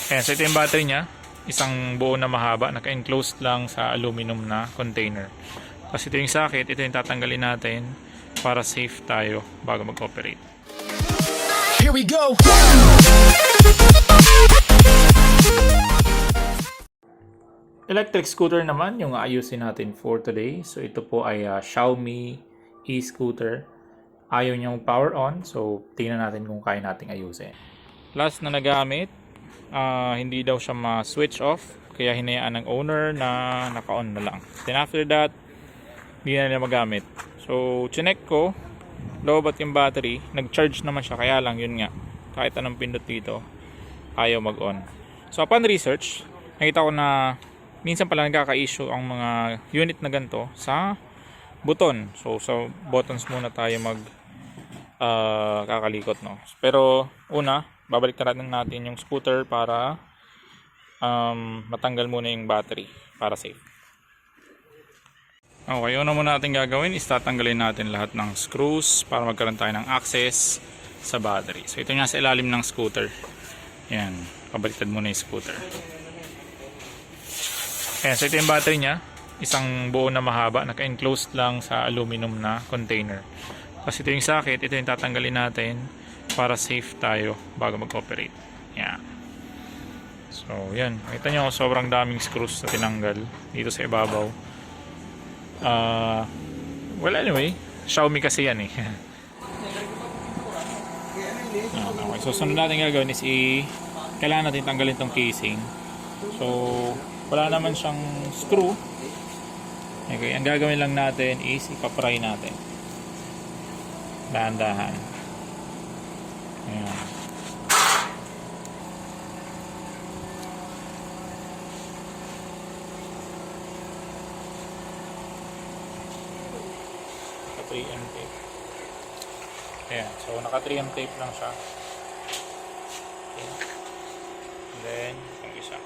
Ayan, so ito yung battery niya. Isang buo na mahaba, naka-enclosed lang sa aluminum na container. Kasi ito yung socket, ito yung tatanggalin natin para safe tayo bago mag-operate. Here we go. Electric scooter naman yung ayusin natin for today. So ito po ay Xiaomi e-scooter. Ayaw niyang power on, so tingnan natin kung kaya nating ayusin. Last na nagamit, hindi daw siya ma-switch off, kaya hinayaan ng owner na naka-on na lang. Then after that, hindi na nila magamit. So chinek ko, low bat yung battery, nag-charge naman siya, kaya lang yun nga, kahit anong pindot dito, ayaw mag-on. So upon research, nakita ko na minsan pala nagkaka-issue ang mga unit na ganito sa button. So sa buttons muna tayo kakalikot, no. Pero una, babalik natin yung scooter para matanggal muna yung battery para safe. Okay, una muna natin gagawin is tatanggalin natin lahat ng screws para magkaroon tayo ng access sa battery. So ito nga sa ilalim ng scooter. Yan, pabaliktad muna yung scooter. Ayan, so ito yung battery niya. Isang buo na mahaba, naka-enclosed lang sa aluminum na container. Kasi ito yung socket, ito yung tatanggalin natin para safe tayo bago mag-operate. Yan. So yan, makita nyo sobrang daming screws na tinanggal dito sa ibabaw. Well anyway, Xiaomi kasi yan eh. Okay, so sunod natin gagawin is kailangan natin tanggalin tong casing. So wala naman siyang screw. Okay, ang gagawin lang natin is ipapry natin. Dahan-dahan. Ayan. Naka 3M tape. Ayan, so naka 3M tape lang siya. Okay. And then, yung isa.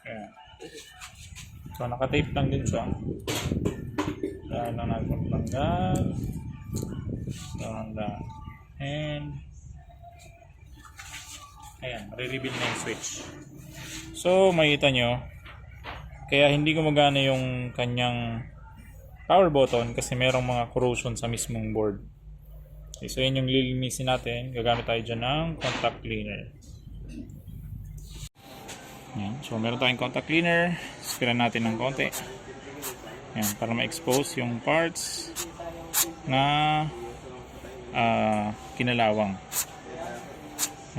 Ayan. So naka-tape lang din siya. Dahil lang natin tanggal. Dahan-dahan. And ayan, re-reveal na yung switch. So makita nyo, kaya hindi gumagana yung kanyang power button kasi merong mga corrosion sa mismong board. Okay, so yun yung lilinisin natin. Gagamit tayo dyan ng contact cleaner. Ayan. So meron tayong contact cleaner. Spiran natin ng konti. Ayan, para ma-expose yung parts na kinalawang.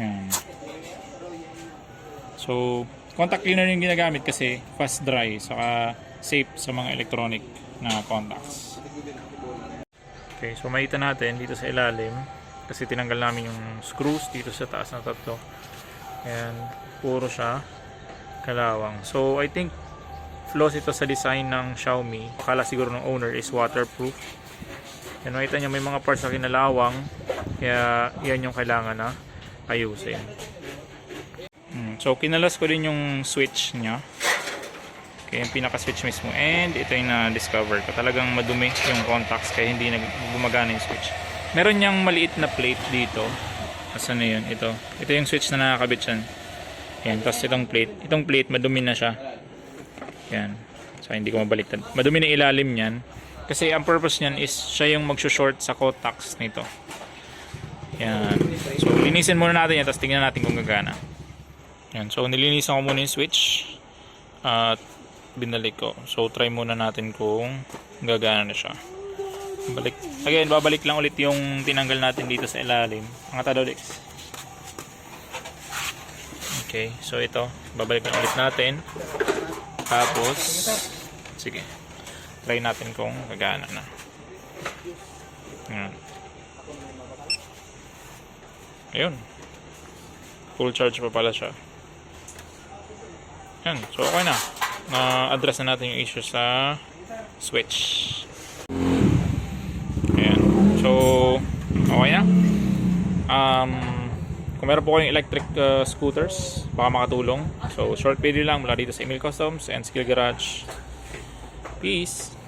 Ayan. So contact cleaner yung ginagamit kasi fast dry, saka safe sa mga electronic na contacts. Okay, so makita natin dito sa ilalim kasi tinanggal namin yung screws dito sa taas na tatlo. Ayan, puro siya kalawang. So I think flaws ito sa design ng Xiaomi. Akala siguro ng owner is waterproof. Yan, makita nyo may mga parts na kinalawang, kaya yan yung kailangan na ayusin. So kinalas ko din yung switch nya. Okay, yung pinaka-switch mismo. And ito yung na-discover ko. Talagang madumi yung contacts kaya hindi gumagana yung switch. Meron niyang maliit na plate dito. Asan na yun? Ito. Ito yung switch na nakakabit yan. Yan. Tapos itong plate madumi na siya. Yan. So hindi ko mabaliktad. Madumi na ilalim niyan. Kasi ang purpose niyan is siya yung mag-short sa contacts nito. Yan. So linisin muna natin yan. Tapos tingnan natin kung gagana. Yan. So nilinisan ko muna yung switch. At binalik ko. So try muna natin kung gagana na siya. Babalik lang ulit yung tinanggal natin dito sa ilalim. Mga tadodix. Okay, so ito, babalik lang ulit natin. Tapos sige. Try natin kung gagana na. Ayan. Ayun. Full charge pa pala siya. Yan, so okay na. Na-address na natin yung issue sa switch. Ayan. So Okay na. Kung meron po kayong electric scooters, baka makatulong. So, short video lang mula dito sa Emil Customs and Skill Garage. Peace!